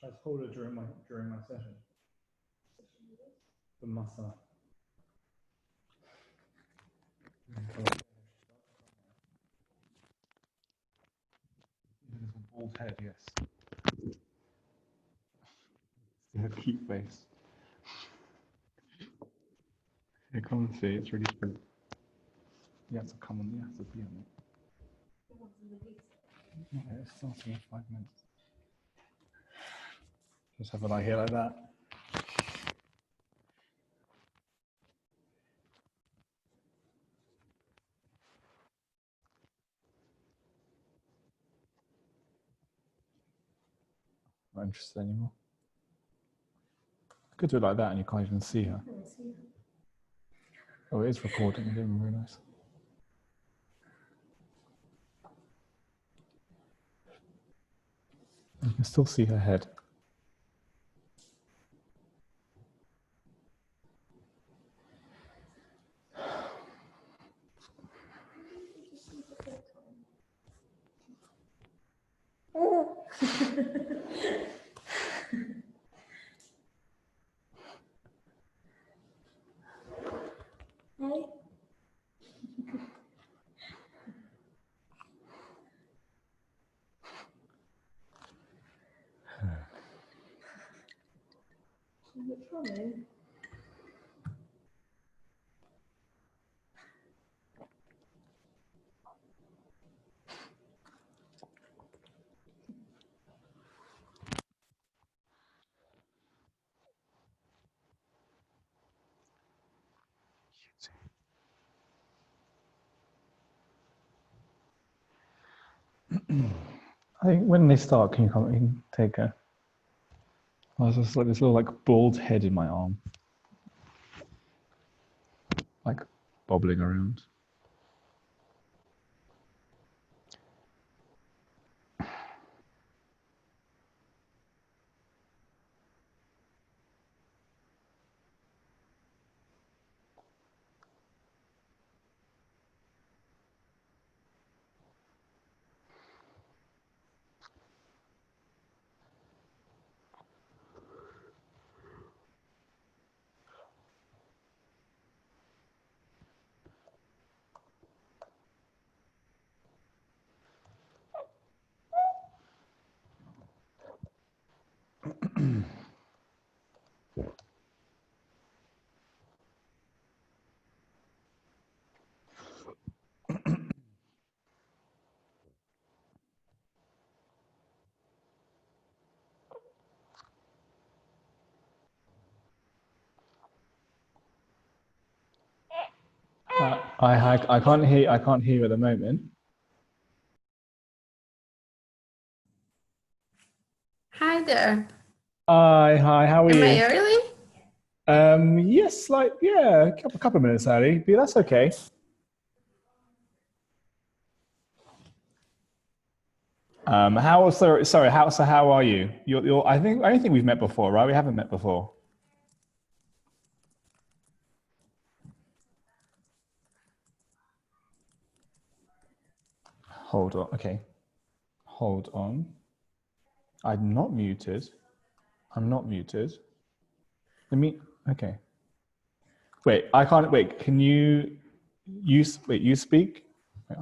I just hold it during my session? The Masa. Bald head, yes. It's a cute face. You can't see, it's really pretty. You have to come on, you have to be on it. Okay, it's starting in 5 minutes. Just have a lie here like that. Not interested anymore. I could do it like that and you can't even see her. Oh, it is recording, I didn't realise. You can still see her head. Hey. Is it funny? I think when they start, can you come? You can take a. Oh, there's just like this little bald head in my arm, like bobbling around. I can't hear. I can't hear you at the moment. Hi there. Hi, how are you? Am I early? Yes, yeah, a couple of minutes early, but that's okay. How are you? I don't think we've met before, right? We haven't met before. Hold on, okay. Hold on. I'm not muted. I'm not muted. Okay. Wait, I can't, wait, can you speak? Wait,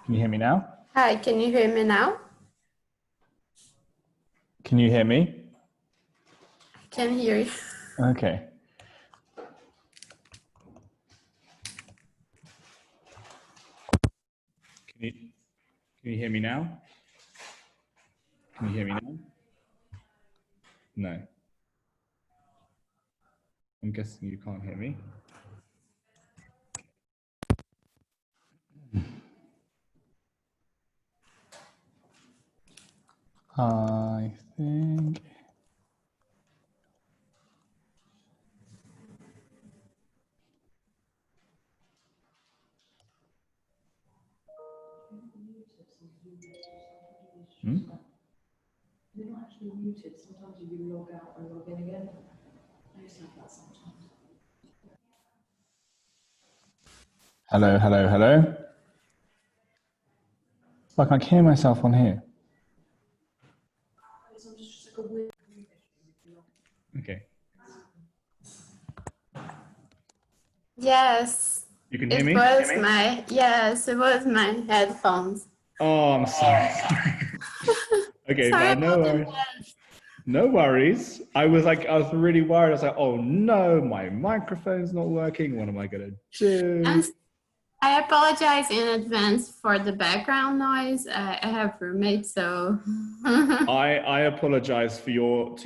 Can you hear me now? Hi, can you hear me now? Can you hear me? I can hear you. Okay. Can you hear me now? Can you hear me now? No. I'm guessing you can't hear me. I think. You're not actually muted. Sometimes you log out and log in again. I used to have that sometimes. Hello, hello, hello. Like I can hear myself on here. Okay. Yes, You can hear me? it was my headphones. Oh, I'm sorry. Okay, Sorry fine. No about the worries. No worries. I was really worried. I was like, oh no, my microphone's not working. What am I gonna do? I apologize in advance for the background noise. I have roommates, so I apologize to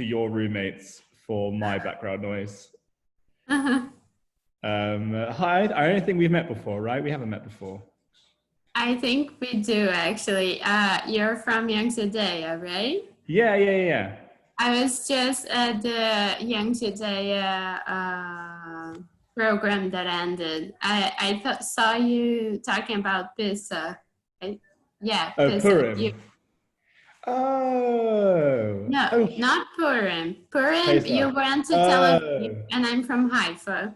your roommates for my background noise. Hi, I don't think we've met before, right? We haven't met before. I think we do actually. You're from Young Today, right? Yeah. I was just at the Young Today program that ended. I saw you talking about pizza. Yeah, Oh, pizza. Purim. Oh. No, Oh, not Purim. Purim, you Pesach. went to Tel Aviv, Oh. and I'm from Haifa.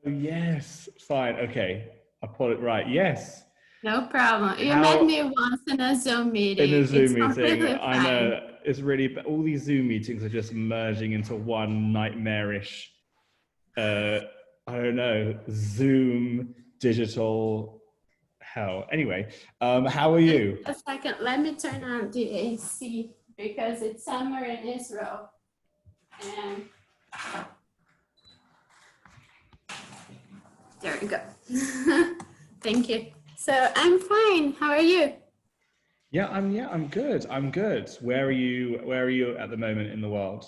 Yes. Fine. Okay. I put it right. Yes. No problem. You met How me once in a Zoom in a meeting. Zoom It's meeting? completely I fine. know it's really all these Zoom meetings are just merging into one nightmarish. I don't know, Zoom digital hell. Anyway, how are you? A second, let me turn on the AC because it's summer in Israel. And there we go. Thank you. So I'm fine. How are you? I'm good. I'm good. Where are you at the moment in the world?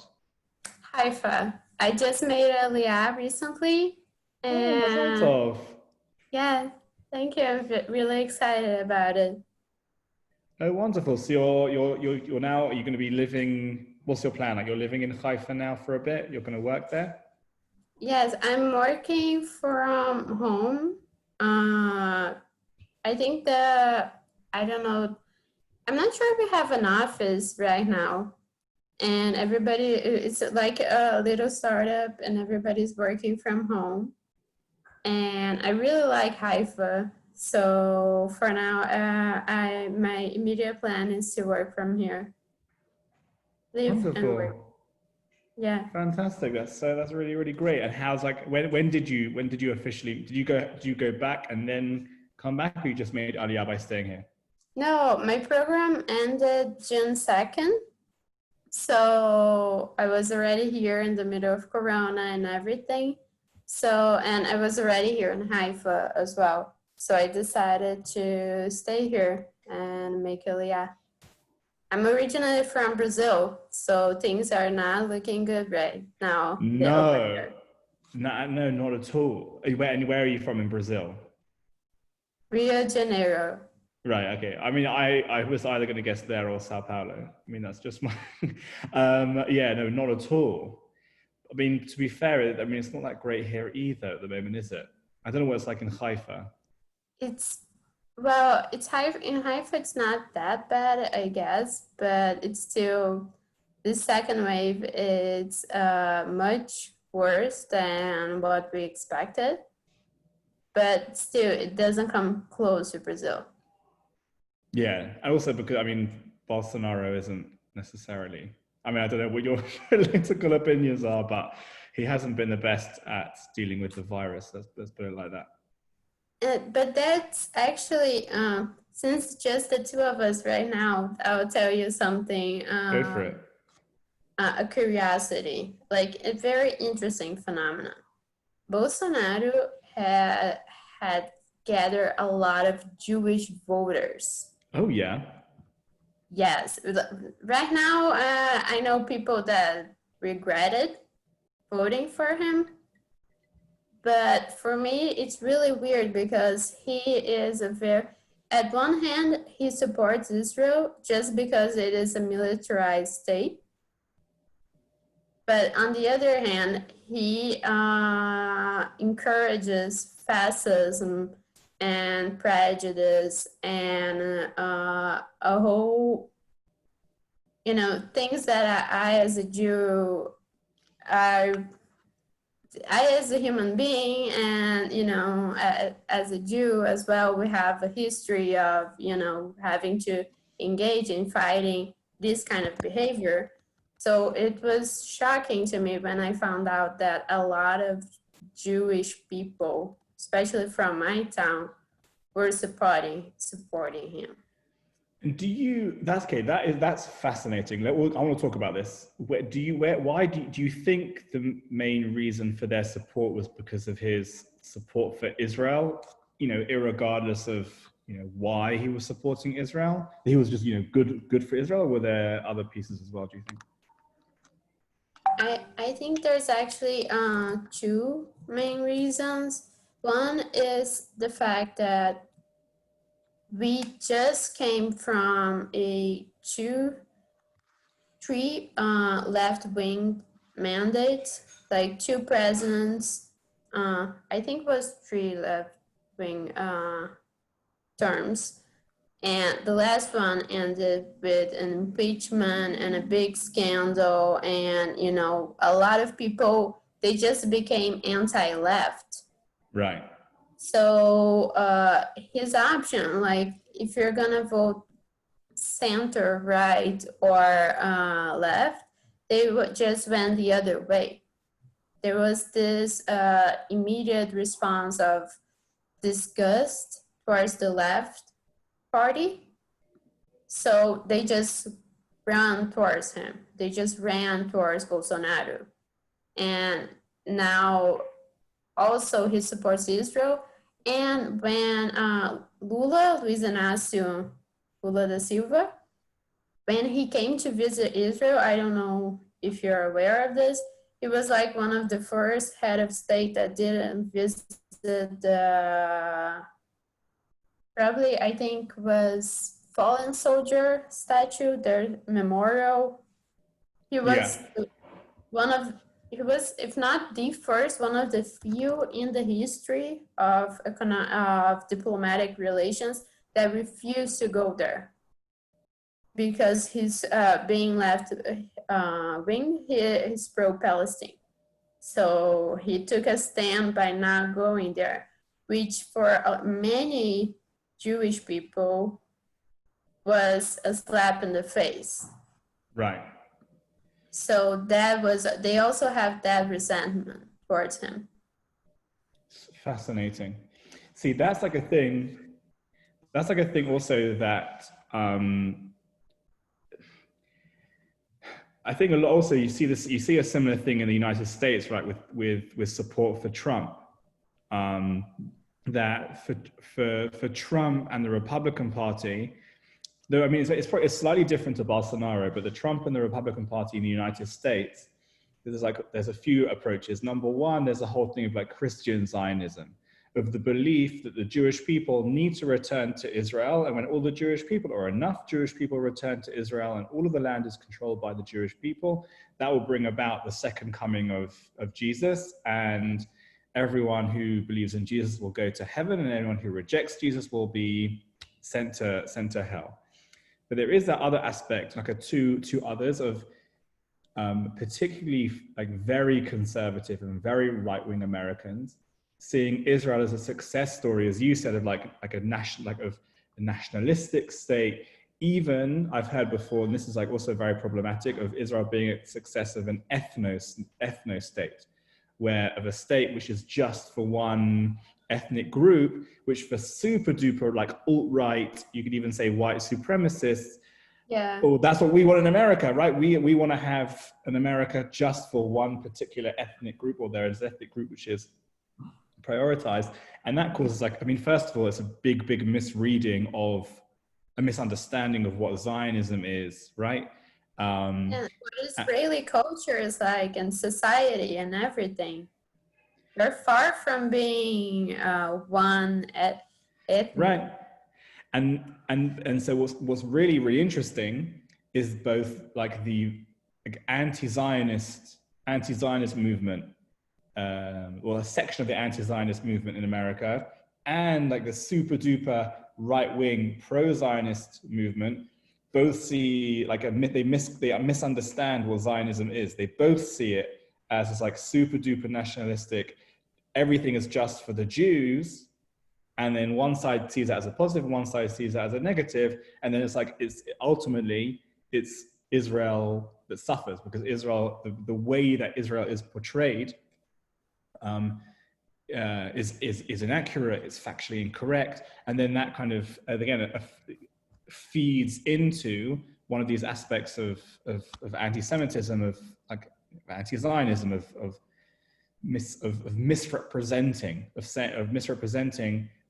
Haifa. I just made a Aliyah recently. Oh, mazal And tov. yeah, thank you. I'm really excited about it. Oh, wonderful. So you're now, are you going to be living, what's your plan? Like you're living in Haifa now for a bit? You're going to work there? Yes, I'm working from home. I think I don't know, I'm not sure if we have an office right now. And it's like a little startup and everybody's working from home. And I really like Haifa. So for now, my immediate plan is to work from here, live and work. Wonderful. Yeah. Fantastic. That's really, really great. And how's like when did you officially did you go back and then come back, or you just made Aliyah by staying here? No, my program ended June 2nd. So I was already here in the middle of Corona and everything. So, and I was already here in Haifa as well. So I decided to stay here and make Aliyah. I'm originally from Brazil, so things are not looking good right now over No, here. no, not at all. Where are you from in Brazil? Rio de Janeiro. Right. Okay. I mean, I was either going to guess there or Sao Paulo. I mean, that's just my. Yeah. No, not at all. I mean, to be fair, I mean, it's not that great here either at the moment, is it? I don't know what it's like in Haifa. It's Haifa, in Haifa, it's not that bad, I guess, but it's still, the second wave is much worse than what we expected, but still, it doesn't come close to Brazil. Yeah, and also because I mean, Bolsonaro isn't necessarily. I mean, I don't know what your political opinions are, but he hasn't been the best at dealing with the virus. Let's put it like that. But that's actually, since just the two of us right now, I'll tell you something, Go for it. a curiosity, like a very interesting phenomenon. Bolsonaro had gathered a lot of Jewish voters. Oh yeah. Yes, right now I know people that regretted voting for him, but for me it's really weird because he is at one hand he supports Israel just because it is a militarized state, but on the other hand he encourages fascism and prejudice and a whole, things that I as a Jew, I as a human being and, you know, as a Jew as well, we have a history of, you know, having to engage in fighting this kind of behavior. So it was shocking to me when I found out that a lot of Jewish people, especially from my town, were supporting him. And do you? That's okay. That's fascinating. I want to talk about this. Why do you think the main reason for their support was because of his support for Israel? You know, irregardless of why he was supporting Israel, he was just good for Israel. Or were there other pieces as well? Do you think? I think there's actually two main reasons. One is the fact that we just came from three left-wing mandates, like two presidents. I think it was three left-wing terms, and the last one ended with an impeachment and a big scandal, and you know, a lot of people, they just became anti-left. Right. So his option, like if you're gonna vote center, right, or left, they would just went the other way. There was this immediate response of disgust towards the left party. So they just ran towards him. They just ran towards Bolsonaro. And now also he supports Israel. And when Luis Inácio Lula da Silva, when he came to visit Israel, I don't know if you're aware of this, he was like one of the first head of state that didn't visit the, probably I think was fallen soldier statue, their memorial. He was one of, he was, if not the first, one of the few in the history of diplomatic relations that refused to go there because he's being left wing, he's pro-Palestine. So he took a stand by not going there, which for many Jewish people was a slap in the face. Right. So that was, they also have that resentment towards him. Fascinating. See, that's like a thing. That's like a thing also that I think a lot. Also, you see this. You see a similar thing in the United States, right? With support for Trump. That for Trump and the Republican Party, though I mean it's slightly different to Bolsonaro, but the Trump and the Republican Party in the United States, there's a few approaches. Number one, there's a whole thing of like Christian Zionism, of the belief that the Jewish people need to return to Israel, and when all the Jewish people, or enough Jewish people, return to Israel and all of the land is controlled by the Jewish people, that will bring about the second coming of Jesus, and everyone who believes in Jesus will go to heaven, and anyone who rejects Jesus will be sent to hell. But there is that other aspect, like two others of particularly like very conservative and very right-wing Americans seeing Israel as a success story, as you said, of like a nationalistic state. Even I've heard before, and this is like also very problematic, of Israel being a success of an ethno state, where of a state which is just for one ethnic group, which for super duper like alt-right, you could even say white supremacists, oh, that's what we want in America, right? We want to have an America just for one particular ethnic group, or there is an ethnic group which is prioritized. And that causes like, I mean, first of all, it's a big misreading of a misunderstanding of what Zionism is, right? And what Israeli culture is like, and society and everything. They're far from being one ethnic. Right. And so what's really interesting is both like the like anti-Zionist movement, or a section of the anti-Zionist movement in America, and like the super duper right-wing pro-Zionist movement, both see like they misunderstand what Zionism is. They both see it as this like super duper nationalistic, everything is just for the Jews. And then one side sees that as a positive, and one side sees that as a negative. And then it's like, it's ultimately, it's Israel that suffers, because Israel, the way that Israel is portrayed is inaccurate, it's factually incorrect. And then that kind of, again, feeds into one of these aspects of anti-Semitism, of like anti-Zionism, of misrepresenting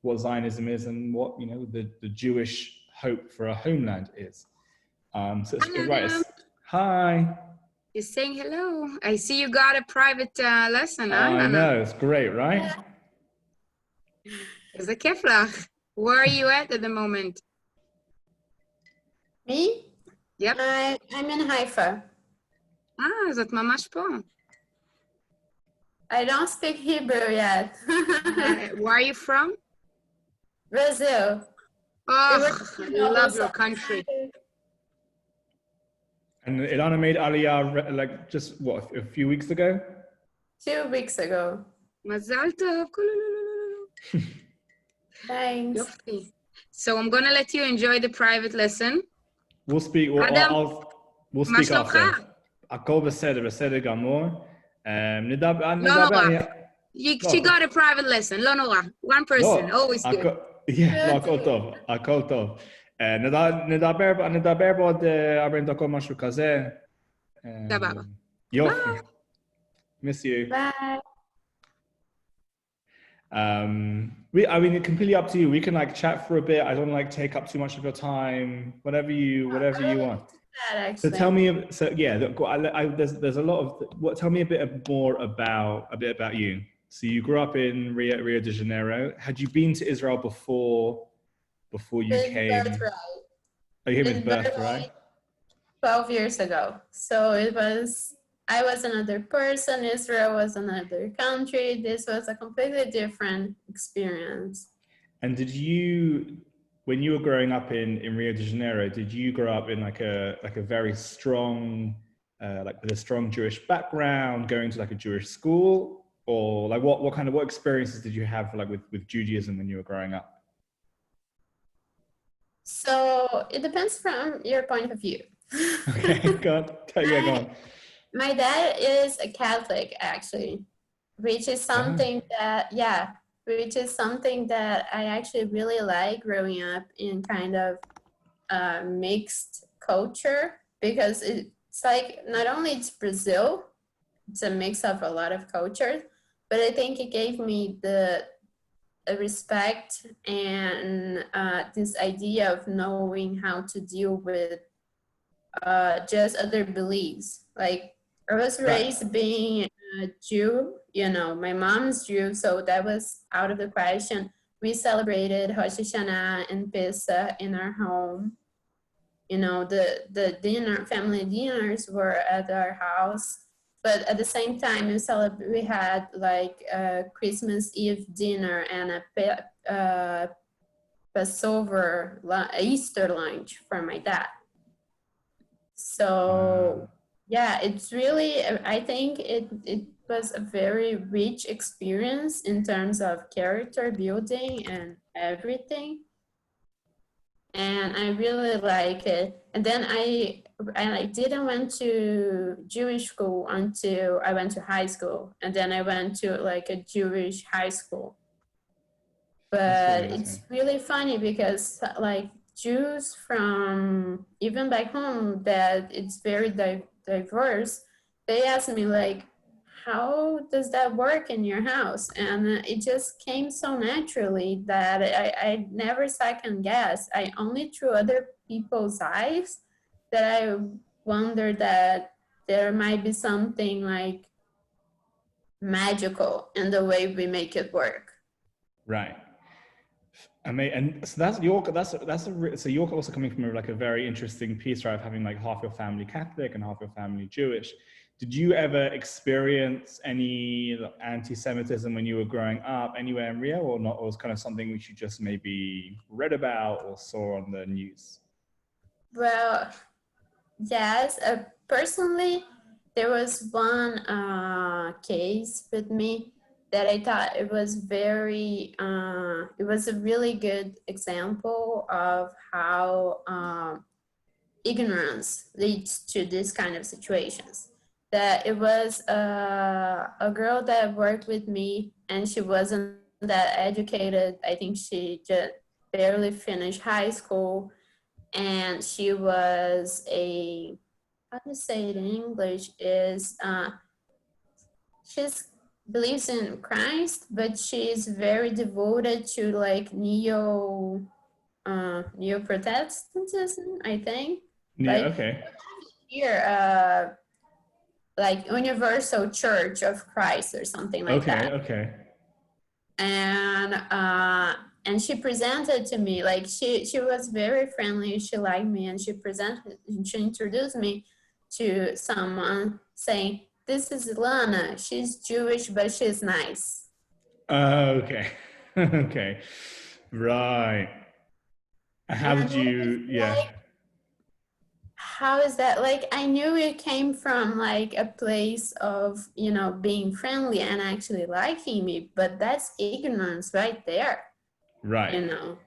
what Zionism is and what, you know, the Jewish hope for a homeland is. So it's right. Hi. You're saying hello. I see you got a private lesson. I know, it's great, right? Is a keflach. Where are you at the moment? Me? Yep. I'm in Haifa. זאת ממש פה. I don't speak Hebrew yet. Where are you from? Brazil. Oh, I love your country. And Ilana made Aliyah like just what, a few weeks ago? 2 weeks ago. מזל טוב. Thanks. יופי. So I'm gonna let you enjoy the private lesson. We'll speak. We'll מה speak שלומך? after. הכל בסדר, בסדר גמור. לא נורא. She got a private lesson. לא נורא. One person, always good. לא, הכל טוב, הכל טוב. נדבר בעוד 40 דקות, משהו כזה. סבבה. יופי. Miss you. Bye. I mean, completely up to you. We can like chat for a bit. I don't like take up too much of your time. Whatever you want. So tell me. So yeah, there's a lot of. Tell me a bit more about you. So you grew up in Rio de Janeiro. Had you been to Israel before you came? Birthright. Oh, you came with birthright. 12 years ago. So I was another person, Israel was another country. This was a completely different experience. And when you were growing up in Rio de Janeiro, did you grow up in like a very strong, like with a strong Jewish background, going to like a Jewish school? Or like what experiences did you have like with Judaism when you were growing up? So it depends from your point of view. Okay, go on. My dad is a Catholic, actually, which is something that I actually really like growing up in kind of mixed culture, because it's like not only it's Brazil, it's a mix of a lot of cultures, but I think it gave me the respect and this idea of knowing how to deal with just other beliefs. Like I was raised being a Jew, you know, my mom's Jew, so that was out of the question. We celebrated Rosh Hashanah and Pesach in our home. You know, the family dinners were at our house, but at the same time we had like a Christmas Eve dinner and a Passover, Easter lunch for my dad. So yeah, it's really, I think it was a very rich experience in terms of character building and everything. And I really like it. And then I didn't went to Jewish school until I went to high school. And then I went to like a Jewish high school. But it's really funny because like Jews from even back home, that it's very diverse, they asked me like, how does that work in your house? And it just came so naturally that I never second guessed. I only through other people's eyes that I wonder that there might be something like magical in the way we make it work. Right. And so so you're also coming from like a very interesting piece, right, of having like half your family Catholic and half your family Jewish. Did you ever experience any anti-Semitism when you were growing up anywhere in Rio, or not? Or was kind of something which you just maybe read about or saw on the news? Well, yes, personally, there was one case with me that I thought it was it was a really good example of how ignorance leads to this kind of situations. That it was a girl that worked with me, and she wasn't that educated. I think she just barely finished high school, and she was how to say it in English is she's believes in Christ, but she's very devoted to like neo-Protestantism, I think. Yeah, Like okay. here, like Universal Church of Christ or something like that. Okay. And she presented to me, like she was very friendly, she liked me, and she introduced me to someone, saying, this is Lana, she's Jewish but she's nice. Okay. Okay. Right. How did you, yeah. Like, how is that? Like, I knew it came from like a place of, you know, being friendly and actually liking me, but that's ignorance right there. Right. You know,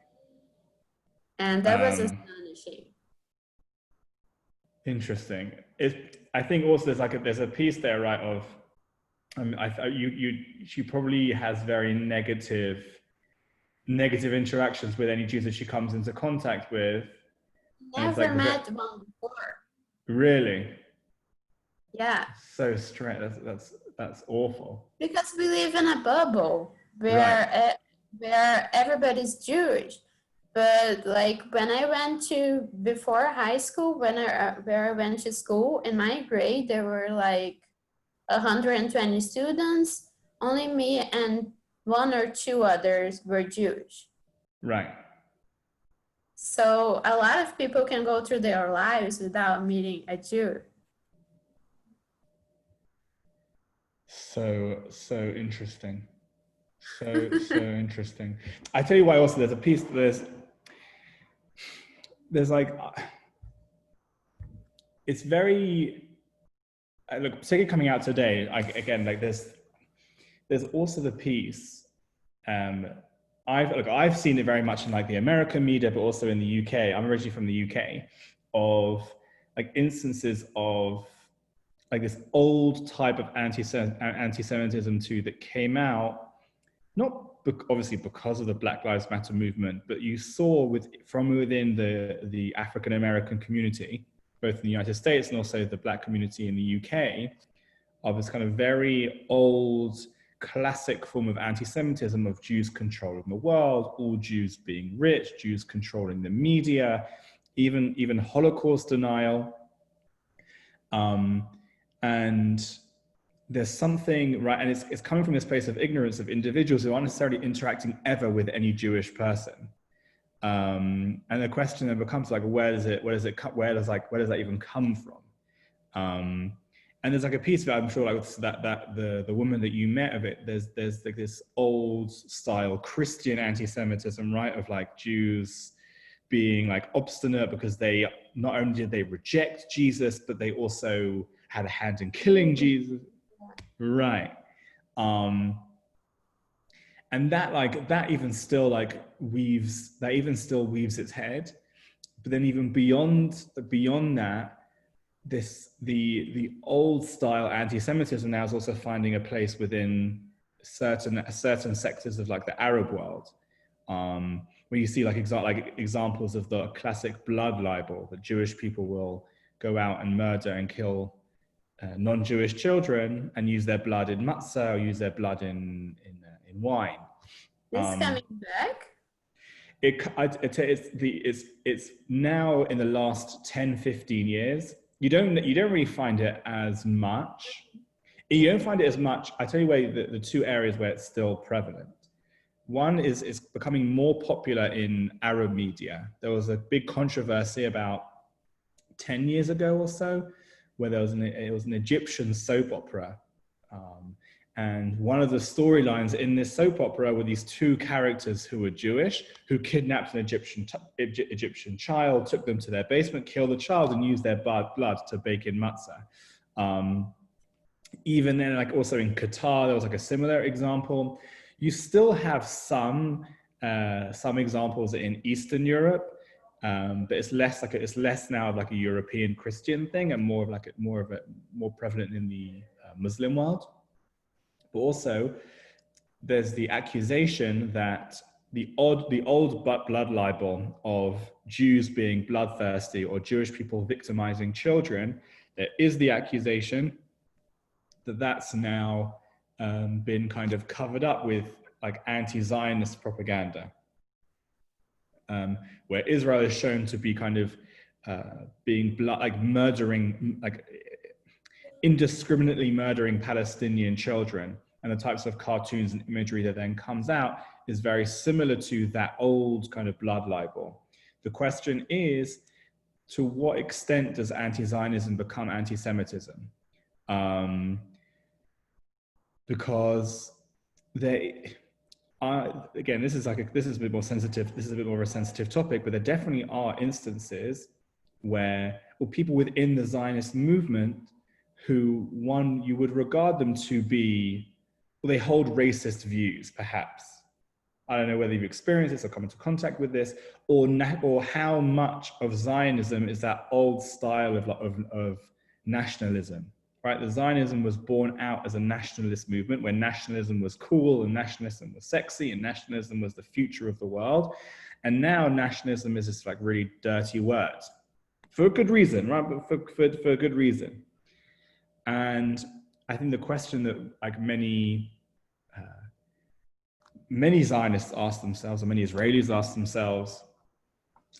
and that was astonishing. Interesting. I think also there's a piece there, right? Of she probably has very negative interactions with any Jews that she comes into contact with. Never met one before. Really? Yeah. So strange. That's awful. Because we live in a bubble where where everybody's Jewish. But like when I went to before high school, where I went to school, in my grade there were like 120 students. Only me and one or two others were Jewish. Right. So a lot of people can go through their lives without meeting a Jew. So interesting. So interesting. I tell you why also there's a piece, there's like, it's very, look, particularly coming out today, again, like there's also the piece, I've seen it very much in like the American media, but also in the UK. I'm originally from the UK, of like instances of like this old type of anti-Semitism too that came out, not obviously because of the Black Lives Matter movement, but you saw from within the African American community, both in the United States and also the Black community in the UK, of this kind of very old classic form of anti-Semitism of Jews controlling the world, all Jews being rich, Jews controlling the media, even Holocaust denial. And there's something, right, and it's coming from this place of ignorance of individuals who aren't necessarily interacting ever with any Jewish person. And the question then becomes like, where does that even come from? And there's like a piece of it, I'm sure, like that the woman that you met of it, there's like this old style Christian anti-Semitism, right? Of like Jews being like obstinate because they not only did they reject Jesus, but they also had a hand in killing Jesus. Right. And that even still weaves its head. But then even beyond that, the old style anti-Semitism now is also finding a place within certain sectors of like the Arab world, where you see like examples of the classic blood libel, that Jewish people will go out and murder and kill non-Jewish children and use their blood in Masa or use their blood in wine. This coming back? It's now in the last 10, 15 years. You don't really find it as much. You don't find it as much. I tell you where the two areas where it's still prevalent. One is it's becoming more popular in Arab media. There was a big controversy about 10 years ago or so, where it was an Egyptian soap opera. And one of the storylines in this soap opera were these two characters who were Jewish, who kidnapped an Egyptian child, took them to their basement, killed the child, and used their blood to bake in matzah. even then, like also in Qatar, there was like a similar example. You still have some examples in Eastern Europe, but it's less now of like a European Christian thing and more prevalent in the Muslim world. But also, there's the accusation that the old blood libel of Jews being bloodthirsty or Jewish people victimizing children, there is the accusation that that's now been kind of covered up with like anti-Zionist propaganda, where Israel is shown to be kind of being murdering, like indiscriminately murdering Palestinian children. And the types of cartoons and imagery that then comes out is very similar to that old kind of blood libel. The question is, to what extent does anti-Zionism become anti-Semitism? Because they are, again, this is a bit more sensitive, this is a bit more of a sensitive topic, but there definitely are instances where, or people within the Zionist movement who, one, you would regard them to be, well, they hold racist views, perhaps. I don't know whether you've experienced this or come into contact with this, or how much of Zionism is that old style of nationalism, right? The Zionism was born out as a nationalist movement where nationalism was cool and nationalism was sexy and nationalism was the future of the world. And now nationalism is this like really dirty word for good reason, right? But for good reason. And I think the question that like many Zionists ask themselves, or many Israelis ask themselves,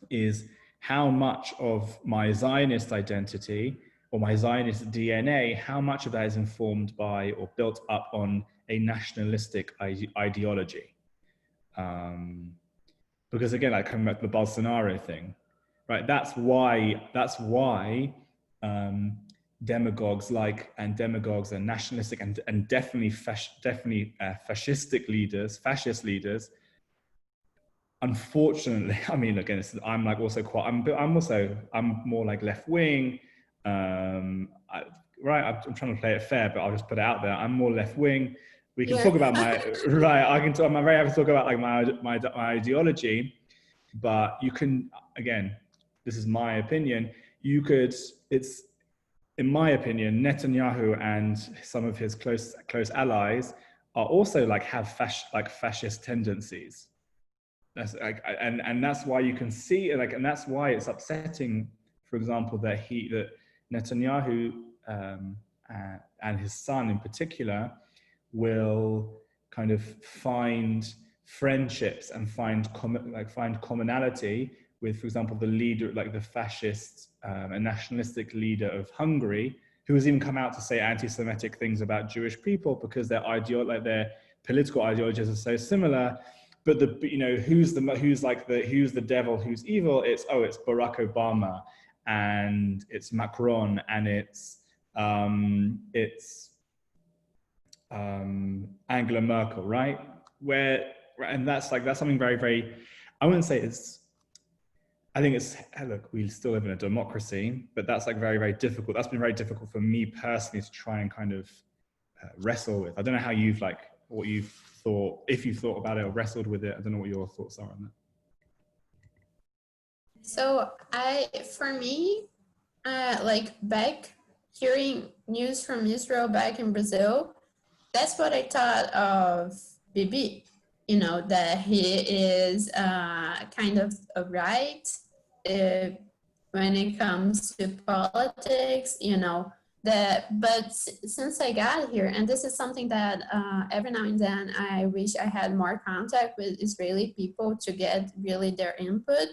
is how much of my Zionist identity or my Zionist DNA, how much of that is informed by or built up on a nationalistic ideology? Because again, like coming back to the Bolsonaro thing, right? That's why demagogues and nationalistic and definitely fascist leaders, unfortunately, I mean, again, I'm more like left wing, right? I'm trying to play it fair, but I'll just put it out there. I'm more left wing. We can talk about my right. I'm very happy to talk about like my ideology, but you can, again, this is my opinion. In my opinion, Netanyahu and some of his close allies are also like have fascist tendencies. That's like, and that's why you can see like, and that's why it's upsetting, for example, that Netanyahu and his son in particular will kind of find friendships and find commonality with, for example, the leader, like the fascist and nationalistic leader of Hungary, who has even come out to say anti-Semitic things about Jewish people because their political ideologies are so similar. But who's the devil, who's evil? It's Barack Obama, and it's Macron, and it's Angela Merkel, right? And that's something very, very, I wouldn't say it's, I think it's, look, we still live in a democracy, but that's like very, very difficult. That's been very difficult for me personally to try and kind of wrestle with. I don't know how what you've thought, if you've thought about it or wrestled with it. I don't know what your thoughts are on that. So for me, like back hearing news from Israel back in Brazil, that's what I thought of Bibi, that he is kind of a right when it comes to politics, but since I got here, and this is something that every now and then I wish I had more contact with Israeli people to get really their input.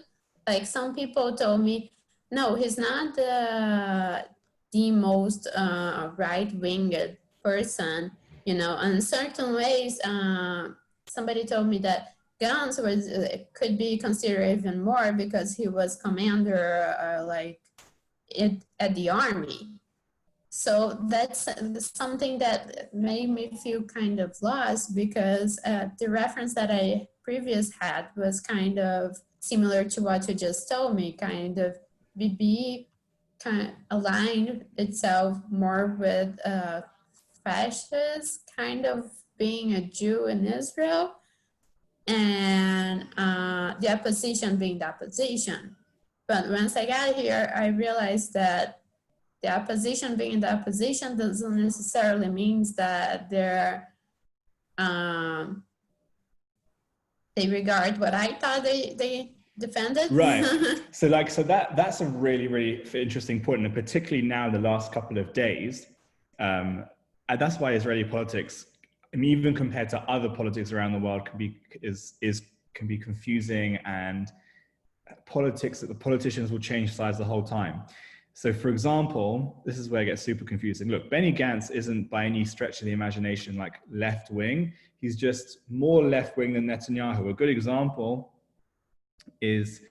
Like some people told me, no, he's not the most right-winged person, in certain ways. Somebody told me that Gantz could be considered even more because he was commander at the army. So that's something that made me feel kind of lost, because the reference that I previous had was kind of similar to what you just told me, kind of Bibi kind of aligned itself more with fascist, kind of being a Jew in Israel, and the opposition being the opposition. But once I got here, I realized that the opposition being the opposition doesn't necessarily means that they regard what I thought they defended. Right. So that's a really, really interesting point, and particularly now the last couple of days, and that's why Israeli politics, I mean, even compared to other politics around the world, can be confusing, and the politicians will change sides the whole time. So, for example, this is where it gets super confusing. Look, Benny Gantz isn't by any stretch of the imagination like left wing. He's just more left wing than Netanyahu. A good example is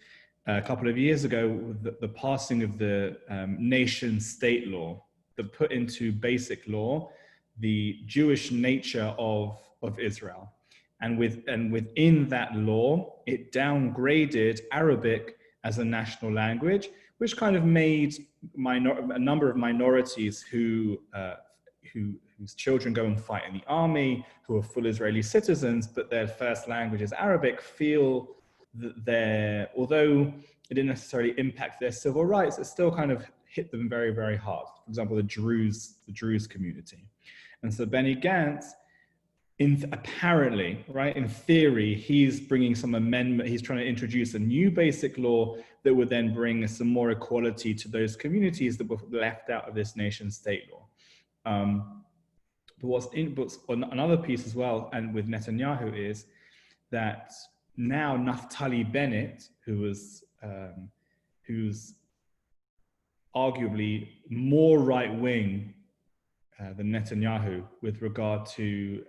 a couple of years ago, the passing of the nation state law that put into basic law the Jewish nature of Israel. And within that law, it downgraded Arabic as a national language, which kind of made a number of minorities whose children go and fight in the army, who are full Israeli citizens, but their first language is Arabic, feel that although it didn't necessarily impact their civil rights, it still kind of hit them very, very hard. For example, the Druze community. And so Benny Gantz, apparently, right, in theory, he's bringing some amendment. He's trying to introduce a new basic law that would then bring some more equality to those communities that were left out of this nation state law. But another piece as well, and with Netanyahu, is that now Naftali Bennett, who's arguably more right-wing than Netanyahu with regard to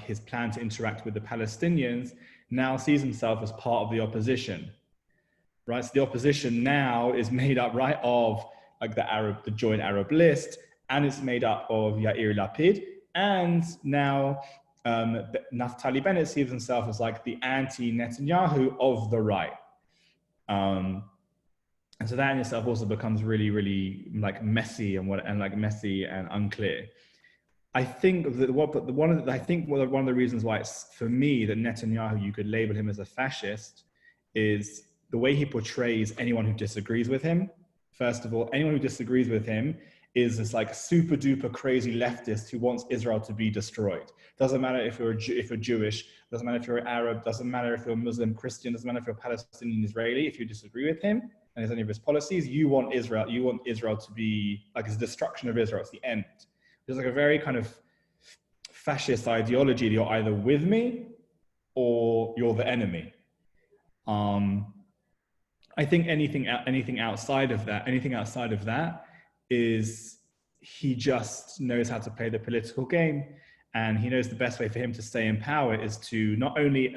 his plan to interact with the Palestinians, now sees himself as part of the opposition, right? So the opposition now is made up, right, of like the Joint Arab List, and it's made up of Yair Lapid, and now Naftali Bennett sees himself as like the anti-Netanyahu of the right. And so that in itself also becomes really, really like messy and unclear. I think that one of the reasons why it's, for me, that Netanyahu, you could label him as a fascist, is the way he portrays anyone who disagrees with him. First of all, anyone who disagrees with him is this like super duper crazy leftist who wants Israel to be destroyed. Doesn't matter if you're Jewish, doesn't matter if you're Arab, doesn't matter if you're Muslim, Christian, doesn't matter if you're Palestinian, Israeli. If you disagree with him and any of his policies, you want Israel to be like, it's the destruction of Israel. It's the end. There's like a very kind of fascist ideology that you're either with me or you're the enemy. I think anything outside of that is he just knows how to play the political game, and he knows the best way for him to stay in power is to not only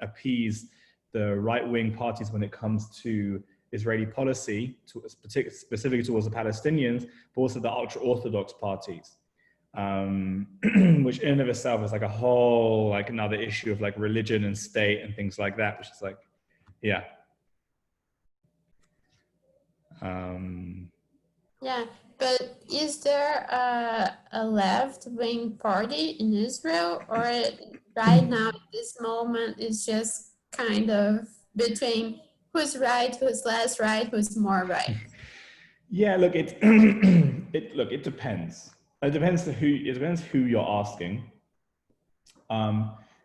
appease the right-wing parties when it comes to Israeli policy, specifically towards the Palestinians, but also the ultra-Orthodox parties, which in and of itself is like a whole, like another issue of like religion and state and things like that, which is like, yeah. Yeah, but is there a left-wing party in Israel, or right now at this moment it's just kind of between who's right, who's less right, who's more right? Yeah, look, it depends. It depends who you're asking.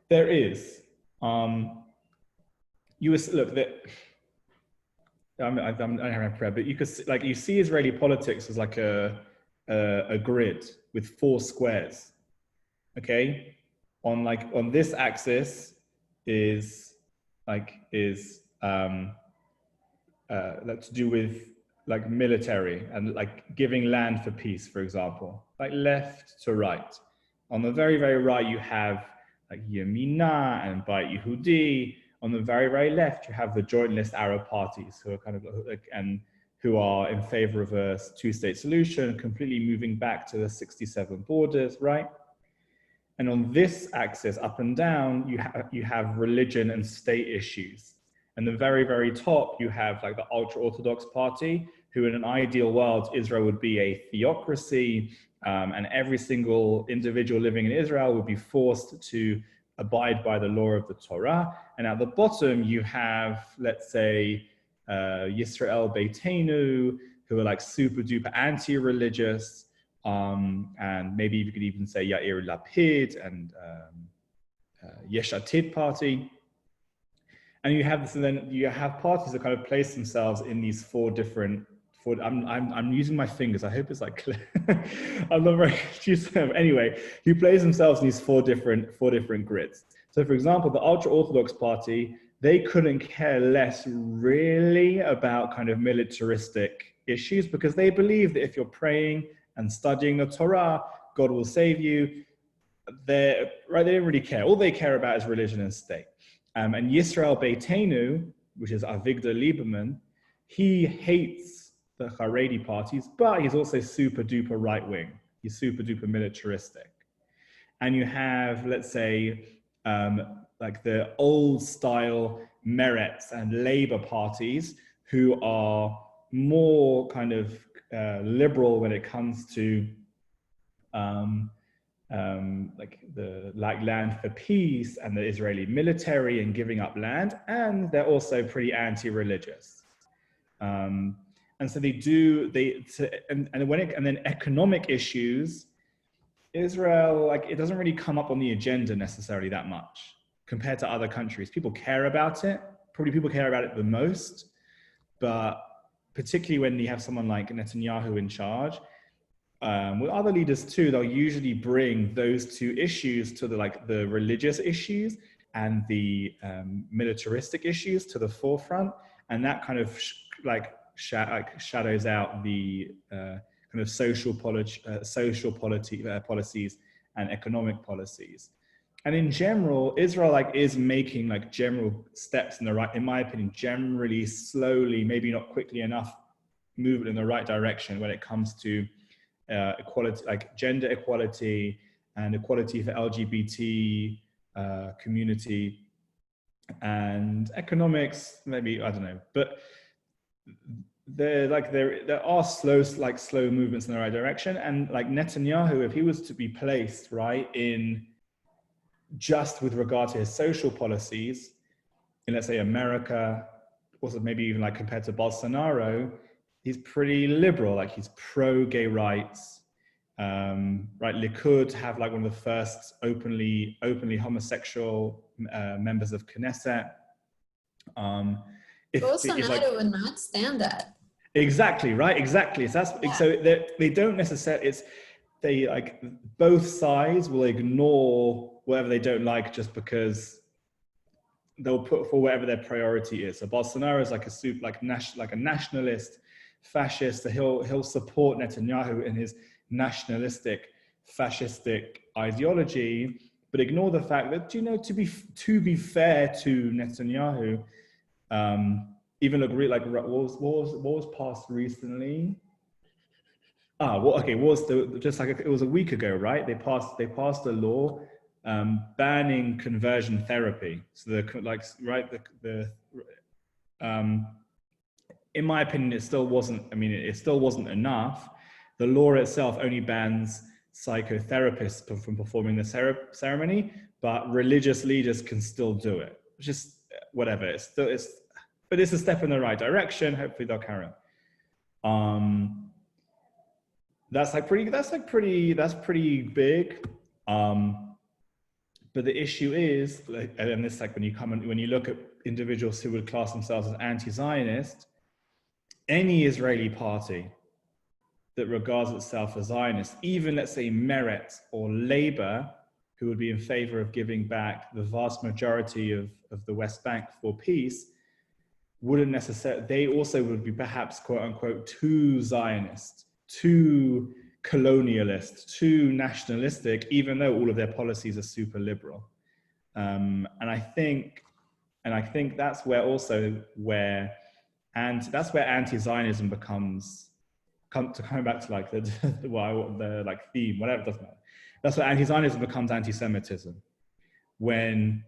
There is I don't have a prayer, but you could you see Israeli politics as like a grid with 4 squares. Okay, on this axis is to do with like military and like giving land for peace, for example, like left to right. On the very, very right, you have like Yemina and Beit Yehudi. On the very, very left, you have the joint list Arab parties who are kind of who are in favor of a 2-state solution, completely moving back to the 67 borders, right? And on this axis, up and down, you have religion and state issues. And the very, very top, you have like the ultra-Orthodox party, who in an ideal world, Israel would be a theocracy, and every single individual living in Israel would be forced to abide by the law of the Torah. And at the bottom, you have, let's say, Yisrael Beitenu, who are like super duper anti-religious, and maybe you could even say Yair Lapid and Yesh Atid party. And you have this, and then you have parties that kind of place themselves in these four different. I'm using my fingers. I hope it's like clear. I'm not very used to them. Anyway, you place themselves in these four different grids. So, for example, the ultra-Orthodox party, they couldn't care less really about kind of militaristic issues, because they believe that if you're praying and studying the Torah, God will save you. They don't really care. All they care about is religion and state. And Yisrael Beitenu, which is Avigdor Lieberman, he hates the Haredi parties, but he's also super duper right wing. He's super duper militaristic. And you have, let's say, like the old style Meretz and Labour parties, who are more kind of liberal when it comes to like land for peace and the Israeli military and giving up land, and they're also pretty anti-religious. And so and then economic issues, Israel, like, it doesn't really come up on the agenda necessarily that much compared to other countries. People care about it. Probably people care about it the most, but particularly when you have someone like Netanyahu in charge, with other leaders too, they'll usually bring those two issues to the religious issues and the militaristic issues to the forefront, and that kind of shadows out the kind of social policies and economic policies. And in general, Israel is making general steps in the right, in my opinion, generally slowly, maybe not quickly enough, movement in the right direction when it comes to equality, like gender equality and equality for LGBT community, and economics, maybe, I don't know, but there are slow movements in the right direction. And like Netanyahu, if he was to be placed right in just with regard to his social policies in, let's say, America, also maybe even like compared to Bolsonaro, he's pretty liberal, like he's pro-gay rights, right? Likud have like one of the first openly homosexual members of Knesset. Bolsonaro would not stand that. Exactly, right? Exactly. So they don't necessarily, they like both sides will ignore whatever they don't like just because they'll put for whatever their priority is. So Bolsonaro is like a nationalist, fascist. So he'll support Netanyahu in his nationalistic, fascistic ideology, but ignore the fact that, to be fair to Netanyahu, even look like what was passed recently. It was a week ago, right? They passed a law banning conversion therapy. So in my opinion, it still wasn't enough. The law itself only bans psychotherapists from performing the ceremony, but religious leaders can still do it. Just whatever. But it's a step in the right direction. Hopefully they'll carry on. That's pretty big. But the issue is, and this when you look at individuals who would class themselves as anti-Zionist, any Israeli party that regards itself as Zionist, even let's say Meretz or Labour, who would be in favor of giving back the vast majority of the West Bank for peace, wouldn't necessarily, they also would be perhaps quote unquote too Zionist, too colonialist, too nationalistic, even though all of their policies are super liberal. And I think that's where anti-Zionism becomes, coming back to like the like theme, whatever, it doesn't matter. That's where anti-Zionism becomes anti-Semitism. When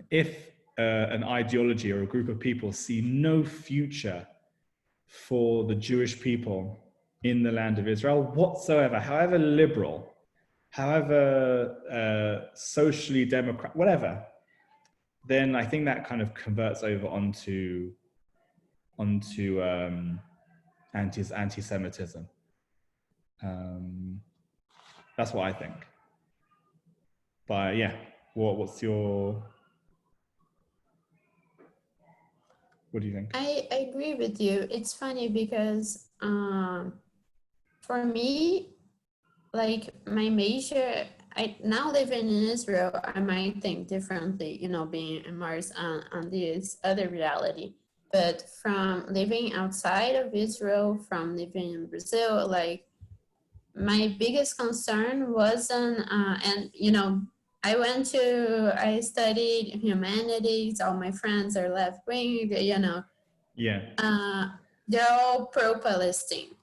if an ideology or a group of people see no future for the Jewish people in the land of Israel whatsoever, however liberal, however socially democrat, whatever, then I think that kind of converts over onto anti-Semitism. That's what I think. But yeah, what do you think? I agree with you. It's funny because for me, like my major, I now living in Israel, I might think differently, you know, being immersed on this other reality. But from living outside of Israel, from living in Brazil, like my biggest concern wasn't, and you know, I studied humanities, all my friends are left wing, you know. Yeah. They're all pro-Palestine.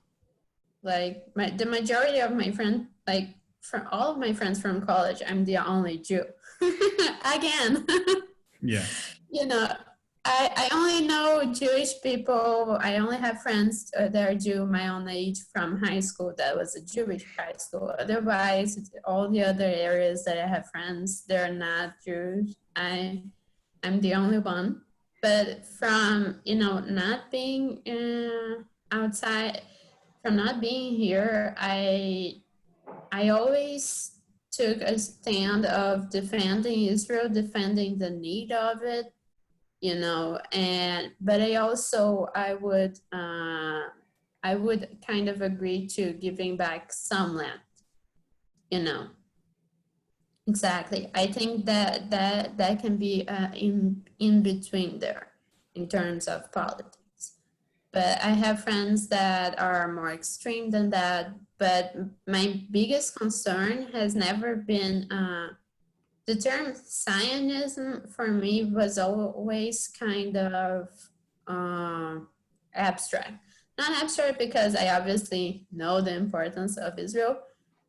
Like the majority of my friends, like from all of my friends from college, I'm the only Jew. Again. Yeah. You know, I only know Jewish people. I only have friends that are Jew my own age from high school. That was a Jewish high school. Otherwise, all the other areas that I have friends, they're not Jews. I'm the only one. But from, you know, not being outside, from not being here, I always took a stand of defending Israel, defending the need of it, you know, but I would kind of agree to giving back some land, you know. Exactly. I think that can be in between there in terms of politics. But I have friends that are more extreme than that. But my biggest concern has never been the term Zionism for me was always kind of abstract. Not abstract because I obviously know the importance of Israel,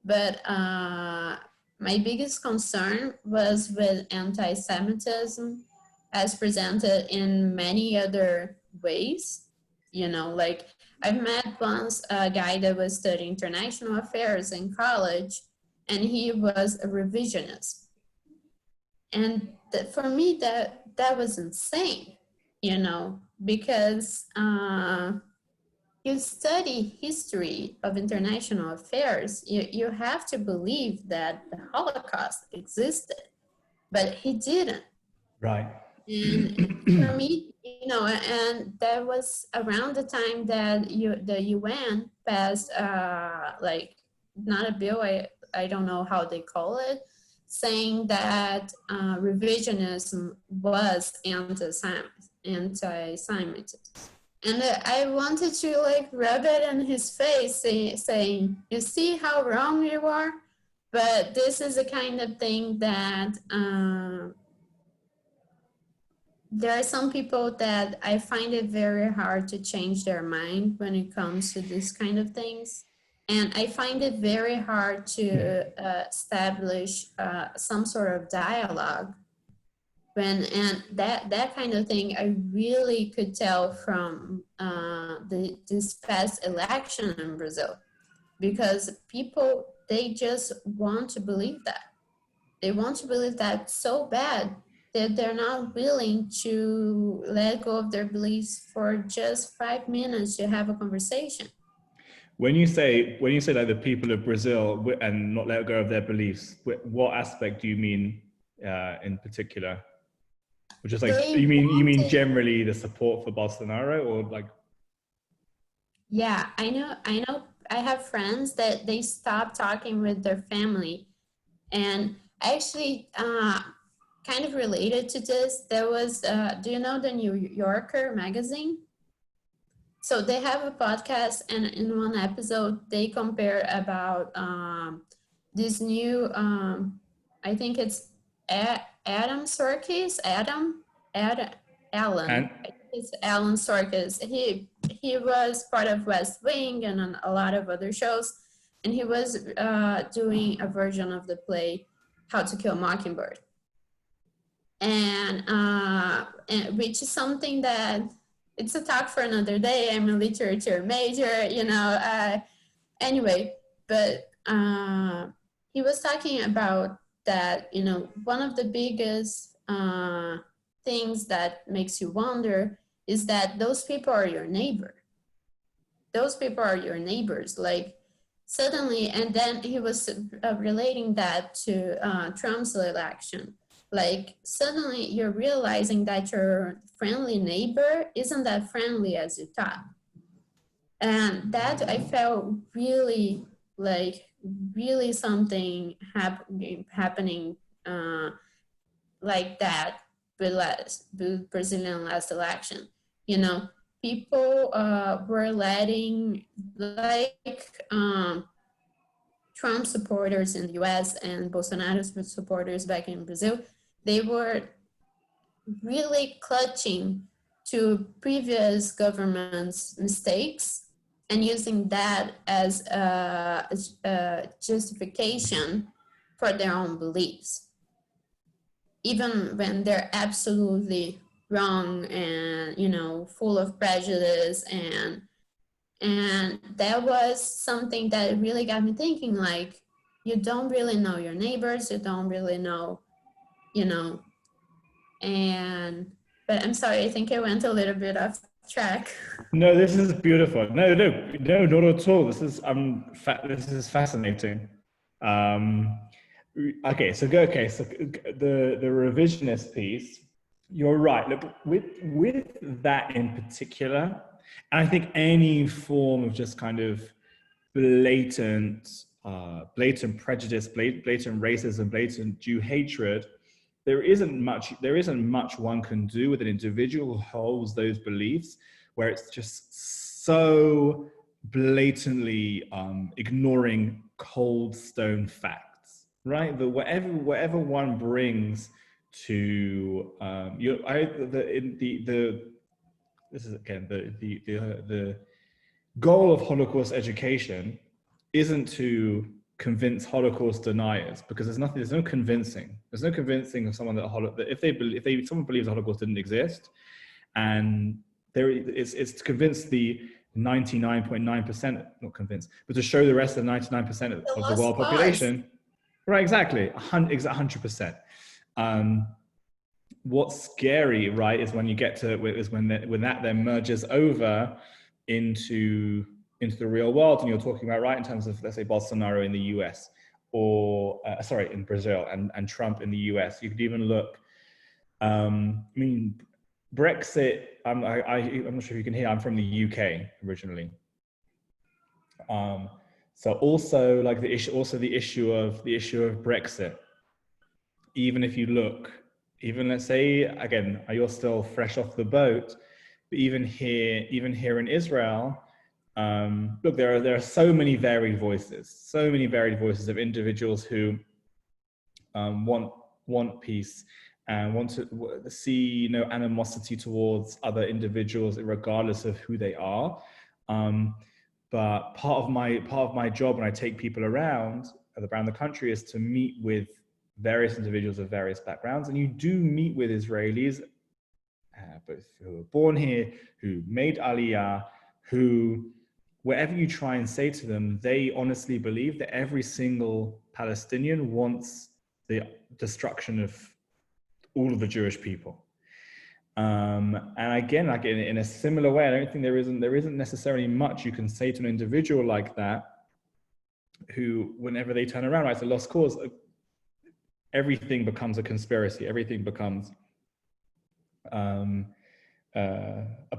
but my biggest concern was with anti-Semitism as presented in many other ways. You know, like I've met once a guy that was studying international affairs in college, and he was a revisionist. And for me, that was insane, you know, because you study history of international affairs, you have to believe that the Holocaust existed, but he didn't. Right. And for me, you know, and that was around the time that the UN passed, like, not a bill, I don't know how they call it, saying that revisionism was anti-Semitism. And I wanted to like rub it in his face, saying, you see how wrong you are? But this is the kind of thing that there are some people that I find it very hard to change their mind when it comes to this kind of things. And I find it very hard to establish some sort of dialogue and that kind of thing I really could tell from this past election in Brazil, because people, they just want to believe that. They want to believe that so bad that they're not willing to let go of their beliefs for just 5 minutes to have a conversation. When you say like the people of Brazil and not let go of their beliefs, what aspect do you mean in particular? Which is like, you mean generally the support for Bolsonaro, or like? Yeah, I know. I have friends that they stop talking with their family, and actually, kind of related to this, there was. Do you know the New Yorker magazine? So they have a podcast, and in one episode, they compare about this new. I think it's Adam Sorkis. Alan. It's Alan Sorkis. He was part of West Wing and a lot of other shows, and he was doing a version of the play How to Kill a Mockingbird. and which is something that it's a talk for another day. I'm a literature major, anyway, but he was talking about that, one of the biggest things that makes you wonder is that those people are your neighbor. Those people are your neighbors. Like suddenly, and then he was relating that to Trump's election. Like suddenly you're realizing that your friendly neighbor isn't that friendly as you thought. And that I felt really really something happening like that with Brazilian last election. People were letting Trump supporters in the US and Bolsonaro supporters back in Brazil, they were really clutching to previous governments' mistakes and using that as a justification for their own beliefs, even when they're absolutely wrong and full of prejudice. And that was something that really got me thinking, like, you don't really know your neighbors, you don't really know, but I'm sorry, I think I went a little bit off track. No, this is beautiful. No, not at all. This is fascinating. Okay, so the revisionist piece. You're right. Look, with that in particular, and I think any form of just kind of blatant prejudice, blatant racism, blatant Jew hatred, there isn't much one can do with an individual who holds those beliefs, where it's just so blatantly ignoring cold stone facts, right? That whatever one brings to this is again the goal of Holocaust education isn't to convince Holocaust deniers, because there's no convincing of someone that if someone believes the Holocaust didn't exist, and it's to convince the 99.9%, not convince, but to show the rest of the 99% of the world population. Right, exactly, 100%. What's scary, right, is when you get to when that then merges over into the real world, and you're talking about, right, in terms of, let's say, Bolsonaro in the US, or in Brazil, and Trump in the US. You could even look. Brexit. I'm not sure if you can hear. I'm from the UK originally. So also like the issue of Brexit. Even if you look, let's say, again, you're still fresh off the boat, but even here in Israel, look, there are so many varied voices of individuals who want peace and want to see no animosity towards other individuals, regardless of who they are. But part of my job when I take people around the country is to meet with various individuals of various backgrounds, and you do meet with Israelis, both who were born here, who made Aliyah, who, wherever you try and say to them, they honestly believe that every single Palestinian wants the destruction of all of the Jewish people. And again, like in a similar way, I don't think there isn't necessarily much you can say to an individual like that, who, whenever they turn around, right, it's a lost cause. Everything becomes a conspiracy. Everything becomes a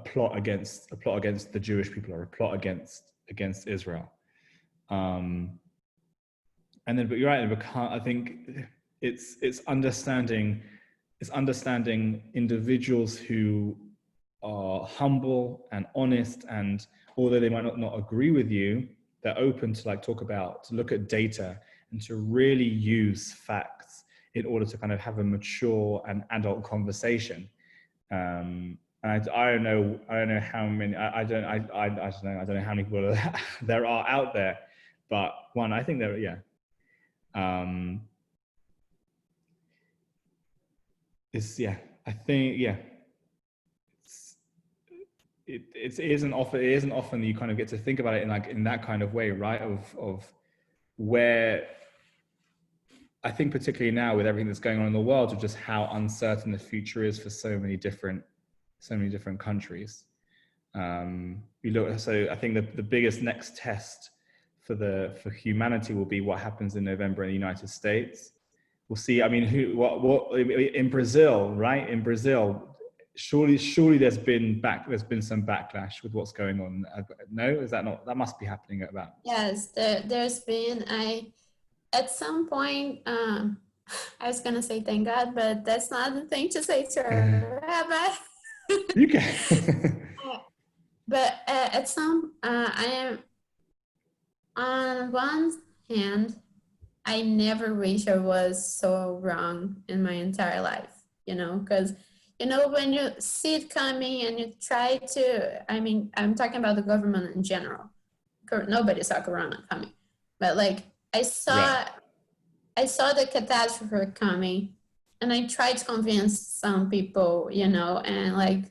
plot against the Jewish people, or a plot against Israel. And then, but you're right. I think it's understanding individuals who are humble and honest, and although they might not agree with you, they're open to look at data and to really use facts in order to kind of have a mature and adult conversation. And I don't know how many, I don't know how many people there are out there, but I think there, yeah. yeah, I think, yeah, it isn't often that you kind of get to think about it in that kind of way, right? Of where, I think particularly now with everything that's going on in the world, of just how uncertain the future is for so many different countries. You look, so I think the biggest next test for humanity will be what happens in November in the United States. We'll see. I mean, what in Brazil, right? In Brazil, surely there's been some backlash with what's going on. No, is that not? That must be happening at that. Yes, there's been at some point. I was gonna say thank God, but that's not the thing to say to a rabbi. You can. But at some, I am on one hand, I never wish I was so wrong in my entire life, because, when you see it coming and you try to, I mean, I'm talking about the government in general. Nobody saw Corona coming, but like I saw the catastrophe coming, and I tried to convince some people, and like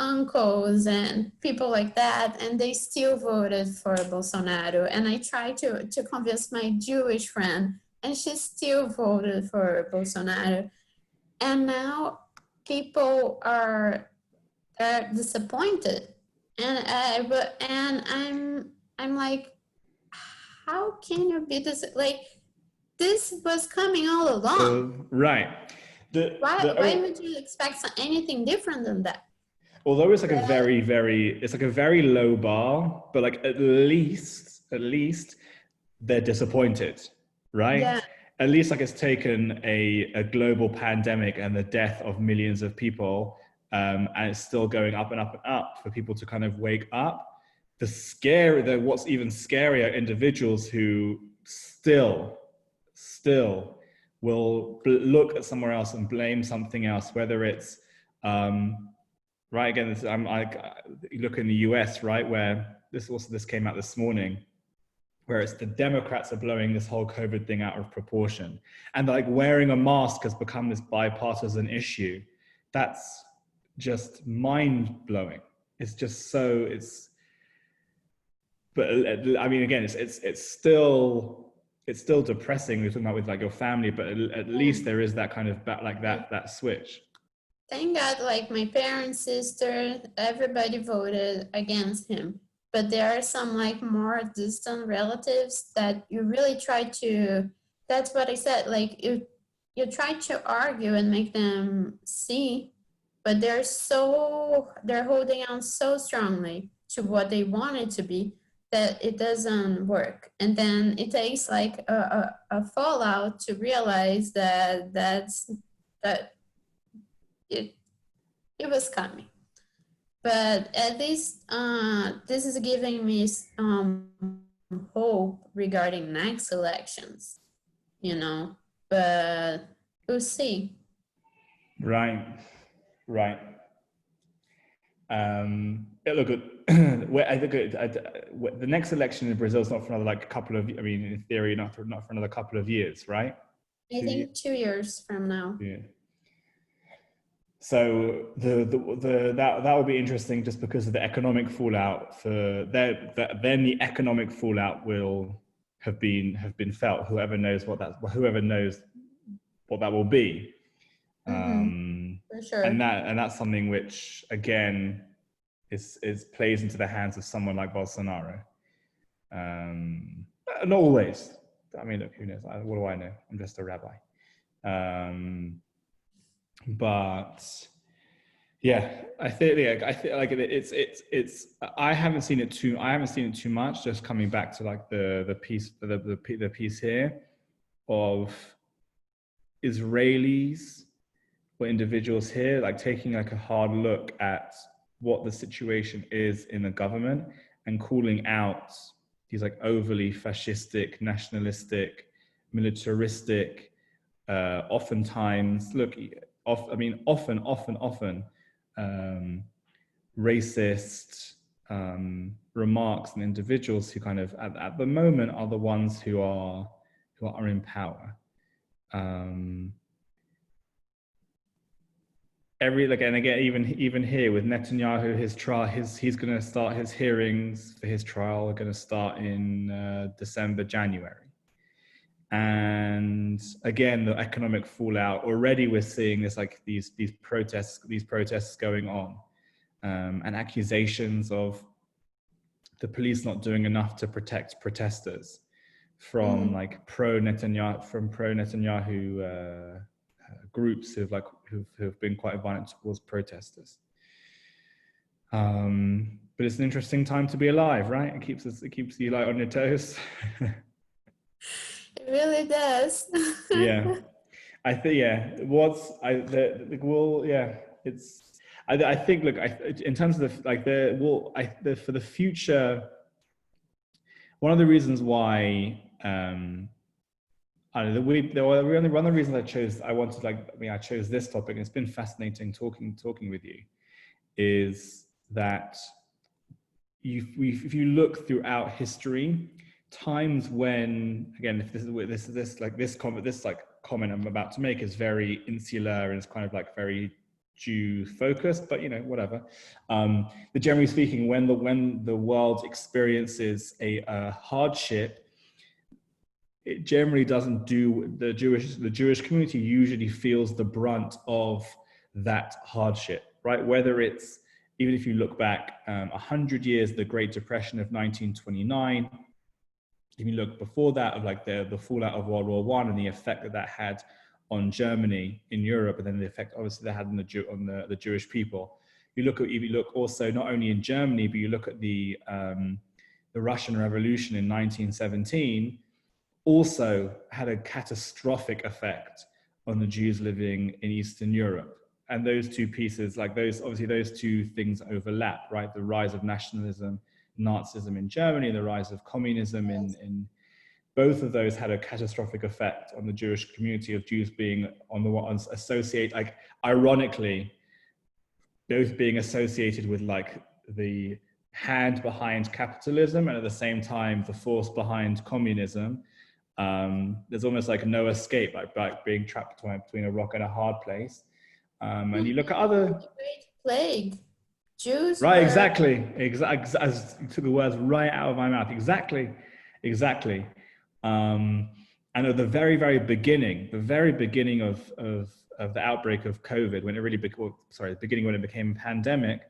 uncles and people like that, and they still voted for Bolsonaro. And I tried to convince my Jewish friend, and she still voted for Bolsonaro. And now people are disappointed, and I'm like, how can you be this? Like, this was coming all along. Right. Why would you expect anything different than that? Although it's like a very low bar, but like at least they're disappointed, right? Yeah. At least like it's taken a global pandemic and the death of millions of people, and it's still going up and up and up for people to kind of wake up. What's even scarier, individuals who still will look at somewhere else and blame something else, whether it's right, again, you look in the US, right, where this came out this morning, where it's the Democrats are blowing this whole COVID thing out of proportion. And like wearing a mask has become this bipartisan issue. That's just mind-blowing. It's just so, but I mean, again, it's still depressing. We're talking about with like your family, but at least there is that kind of that switch. Thank God, like my parents, sister, everybody voted against him. But there are some like more distant relatives that you really try to, that's what I said, like you try to argue and make them see, but they're holding on so strongly to what they want it to be that it doesn't work. And then it takes like a fallout to realize that it was coming. But at least this is giving me hope regarding next elections, but we'll see. Right. Look, I think the next election in Brazil is not for another in theory, not for another couple of years, right? I think 2 years from now. Yeah. So that will be interesting, just because of the economic fallout then the economic fallout will have been felt. Whoever knows what that will be. For sure. And that's something which again is plays into the hands of someone like Bolsonaro. Not always. I mean, look, who knows? What do I know? I'm just a rabbi. But yeah, I think like it's I haven't seen it too much. Just coming back to like the piece here of Israelis or individuals here, like taking like a hard look at what the situation is in the government and calling out these like overly fascistic, nationalistic, militaristic, oftentimes often racist remarks, and individuals who kind of at the moment are the ones who are in power. again, even here with Netanyahu, his trial, he's going to start his hearings for his trial are going to start in December, January. And again, the economic fallout, already we're seeing this, like these protests going on, and accusations of the police not doing enough to protect protesters from like pro Netanyahu groups who've been quite violent towards protesters. But it's an interesting time to be alive, right? It keeps you like on your toes. It really does. Yeah, I think I think look, in terms of for the future, one of the reasons why one of the reasons I chose this topic, and it's been fascinating talking with you, is that if you look throughout history, times when, again, if this comment I'm about to make is very insular and it's kind of like very Jew focused, but whatever. But generally speaking, when the world experiences a hardship, it generally doesn't do the Jewish community usually feels the brunt of that hardship, right? Whether it's, even if you look back 100 years, the Great Depression of 1929, if you look before that of like the fallout of World War I and the effect that had on Germany in Europe, and then the effect obviously that had on the Jewish people. If you look also not only in Germany, but you look at the Russian Revolution in 1917, also had a catastrophic effect on the Jews living in Eastern Europe. And those two pieces, those two things overlap, right? The rise of nationalism, Nazism in Germany, and the rise of communism in both of those had a catastrophic effect on the Jewish community, of Jews being on the ones associate, like ironically, both being associated with like the hand behind capitalism and at the same time the force behind communism. There's almost like no escape, like being trapped between a rock and a hard place. And you look at other Great plague. Jews. Right, exactly. As you took the words right out of my mouth. Exactly. And at the very, very beginning, of the outbreak of COVID, when it really when it became a pandemic,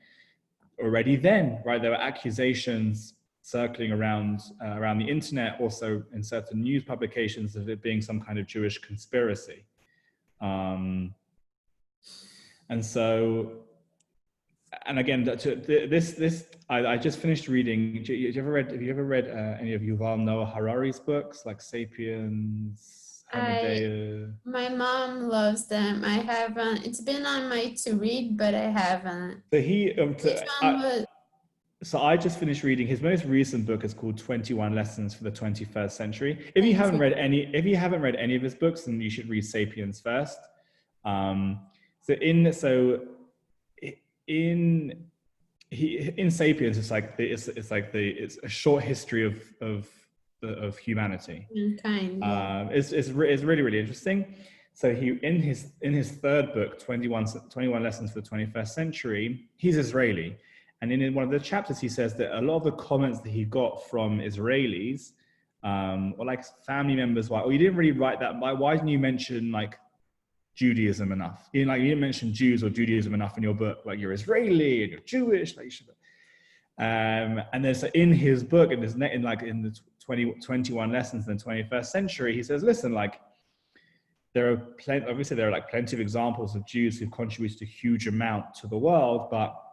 already then, right, there were accusations circling around the internet, also in certain news publications, of it being some kind of Jewish conspiracy. And so, and again, I just finished reading. Have you ever read any of Yuval Noah Harari's books, like *Sapiens*, My mom loves them. I haven't. It's been on my to read, but I haven't. So I just finished reading his most recent book. Is called 21 Lessons for the 21st Century. If you haven't read any of his books, then you should read *Sapiens* first. In *Sapiens*, it's a short history of humanity. Mankind. It's really, really interesting. So in his third book, 21 Lessons for the 21st Century, he's Israeli, and in one of the chapters he says that a lot of the comments that he got from Israelis, or like family members, you didn't really write that. Why didn't you mention like Judaism enough? You didn't mention Jews or Judaism enough in your book. Like, you're Israeli and you're Jewish, like you should. And then so in his book, in the 21 Lessons in the 21st Century, he says, listen, like there are plenty of examples of Jews who've contributed a huge amount to the world, but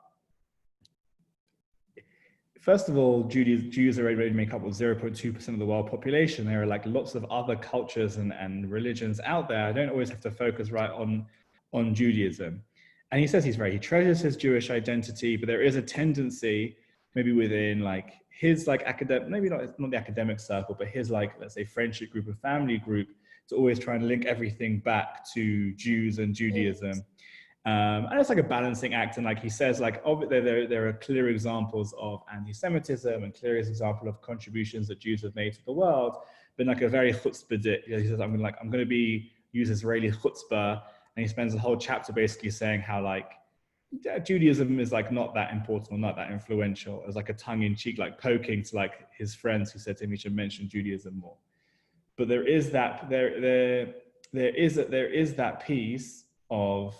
first of all, Jews already make up 0.2% of the world population. There are like lots of other cultures and religions out there. I don't always have to focus right on Judaism. And he says he treasures his Jewish identity, but there is a tendency, maybe within like his like academic, maybe not the academic circle, but his like, let's say, friendship group or family group, to always try and link everything back to Jews and Judaism. And it's like a balancing act. And like he says, like there are clear examples of anti-Semitism and clear example of contributions that Jews have made to the world, but like a very chutzpah. He says, I'm going to use Israeli chutzpah And he spends the whole chapter basically saying how like Judaism is like not that important or not that influential, as like a tongue-in-cheek, like poking to like his friends who said to him he should mention Judaism more. But there is that there is that piece of,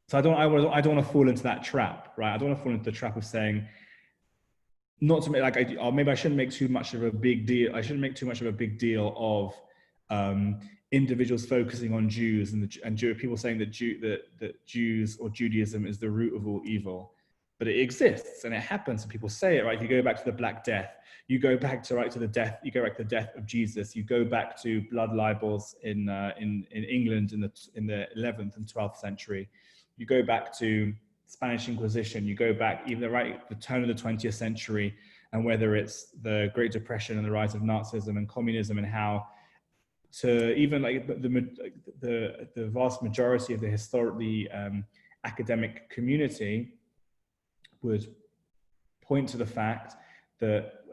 so I don't want to fall into that trap, right? I don't want to fall into the trap of saying, not to make like, or maybe I shouldn't make too much of a big deal. I shouldn't make too much of a big deal of individuals focusing on Jews and people saying that Jews or Judaism is the root of all evil, but it exists and it happens and people say it, right? You go back to the Black Death, you go back to the death of Jesus, you go back to blood libels in England in the 11th and 12th century, you go back to Spanish Inquisition, you go back even the turn of the 20th century, and whether it's the Great Depression and the rise of Nazism and communism, and how to even like the vast majority of the academic community would point to the fact that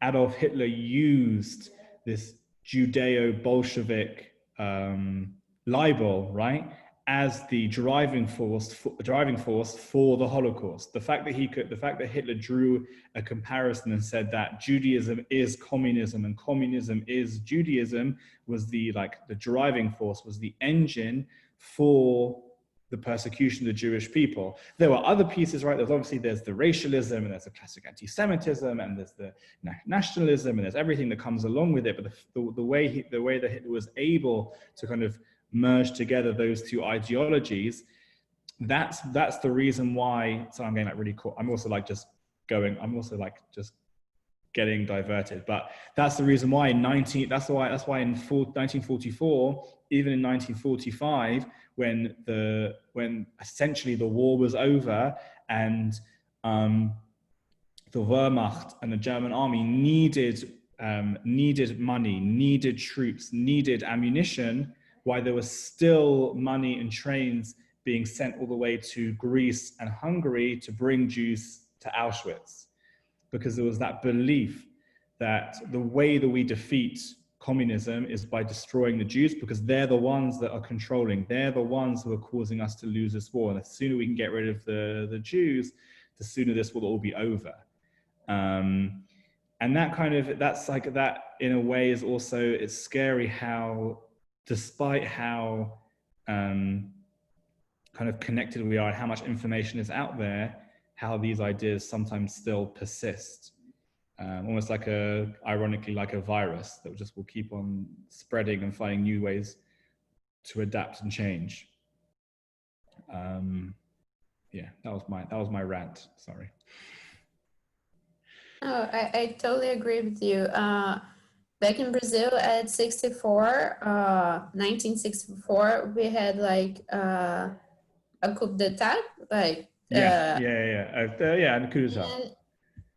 Adolf Hitler used this Judeo-Bolshevik libel, right, as the driving force for the Holocaust. The fact that Hitler drew a comparison and said that Judaism is communism and communism is Judaism was the driving force, was the engine for the persecution of the Jewish people. There were other pieces, right? There's the racialism, and there's the classic anti-Semitism, and there's the nationalism, and there's everything that comes along with it. But the way that Hitler was able to kind of merge together those two ideologies, that's the reason why. So I'm getting like really cool. I'm also just getting diverted, but that's the reason why in 1944, even in 1945, when essentially the war was over and the Wehrmacht and the German army needed money, needed troops, needed ammunition, why there was still money and trains being sent all the way to Greece and Hungary to bring Jews to Auschwitz, because there was that belief that the way that we defeat communism is by destroying the Jews, because they're the ones that are controlling, they're the ones who are causing us to lose this war. And the sooner we can get rid of the Jews, the sooner this will all be over. And that's like that in a way is also, it's scary how, despite how kind of connected we are and how much information is out there, how these ideas sometimes still persist. Almost ironically like a virus that will keep on spreading and finding new ways to adapt and change. Yeah, that was my rant, sorry. Oh, I totally agree with you. Back in Brazil at 1964, we had a coup d'etat, and coup d'etat.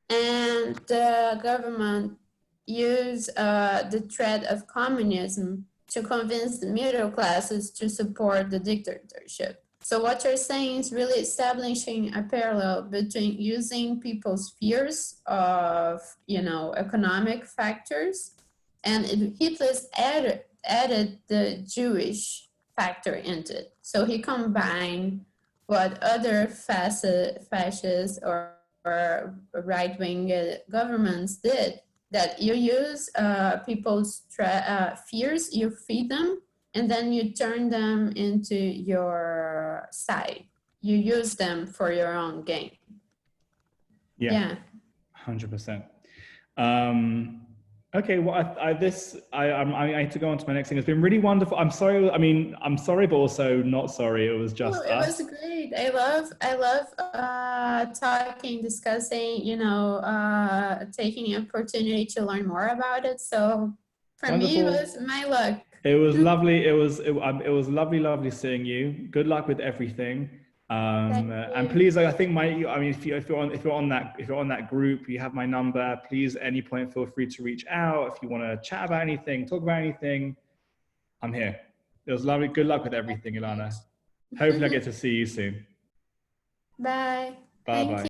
And the government used the threat of communism to convince the middle classes to support the dictatorship. So what you're saying is really establishing a parallel between using people's fears of, economic factors, and Hitler's added the Jewish factor into it. So he combined what other fascist or right-wing governments did, that you use people's fears, you feed them, and then you turn them into your side. You use them for your own gain. Yeah. 100%. Okay, well, I need to go on to my next thing. It's been really wonderful. I'm sorry. I mean, I'm sorry, but also not sorry. It was just it was great. I love talking, discussing, taking the opportunity to learn more about it. So for me, it was my luck. It was lovely. It was lovely seeing you. Good luck with everything. And please, I think if you're on that group, you have my number. Please, at any point, feel free to reach out. If you want to chat about anything, talk about anything, I'm here. It was lovely. Good luck with everything, Ilana. Hopefully I get to see you soon. Bye. Bye-bye.